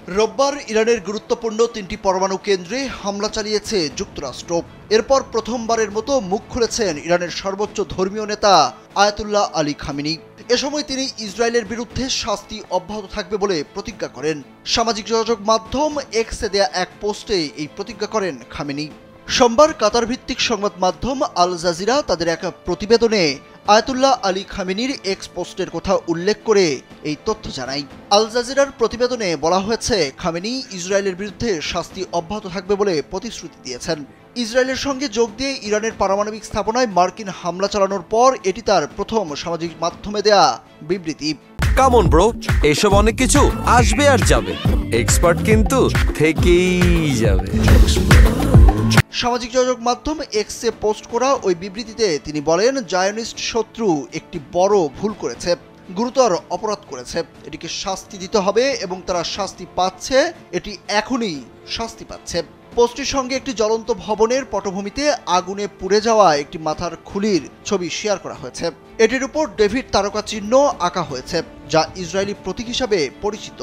রোববার ইরানের গুরুত্বপূর্ণ 3টি পরমাণু কেন্দ্রে হামলা চালিয়েছে যুক্তরাষ্ট্র। এরপর প্রথমবারের মতো মুখ খুলেছেন ইরানের সর্বোচ্চ ধর্মীয় নেতা আয়াতুল্লাহ আলী খামেনি। এ সময় তিনি ইসরায়েলের বিরুদ্ধে শাস্তি অব্যাহত থাকবে বলে প্রতিজ্ঞা করেন। সামাজিক যোগাযোগ মাধ্যম এক্সে দেয়া এক পোস্টে এই প্রতিজ্ঞা করেন খামেনি। সোমবার কাতার ভিত্তিক সংবাদ মাধ্যম আল জাজিরা তাদের এক প্রতিবেদনে আয়াতুল্লাহ আলী খামেনির এক্স পোস্টের কথা উল্লেখ করে এই তথ্য জানায়। আল জাজিরার প্রতিবেদনে বলা হয়েছে, খামেনি ইসরায়েলের বিরুদ্ধে শাস্তি অব্যাহত থাকবে বলে প্রতিশ্রুতি দিয়েছেন। ইসরায়েলের সঙ্গে যোগ দিয়ে ইরানের পারমাণবিক স্থাপনায় মার্কিন হামলা চালানোর পর এটি তার প্রথম সামাজিক মাধ্যমে দেয়া বিবৃতি। কামন ব্রো, এসব অনেক কিছু আসবে আর যাবে, এক্সপার্ট কিন্তু থেকেই যাবে। সামাজিক যোগাযোগ মাধ্যম এক্সে পোস্ট করা ওই বিবৃতিতে তিনি বলেন, জায়নিস্ট শত্রু একটি বড় ভুল করেছে, গুরুতর অপরাধ করেছে, এটিকে শাস্তি দিতে হবে এবং তারা শাস্তি পাচ্ছে, এটি এখনই শাস্তি পাচ্ছে। পোস্টটির সঙ্গে একটি জ্বলন্ত ভবনের পটভূমিতে আগুনে পুড়ে যাওয়া একটি মাথার খুলির ছবি শেয়ার করা হয়েছে। এটির উপর ডেভিড তারকা চিহ্ন আঁকা হয়েছে, যা ইসরায়েলি প্রতীক হিসাবে পরিচিত।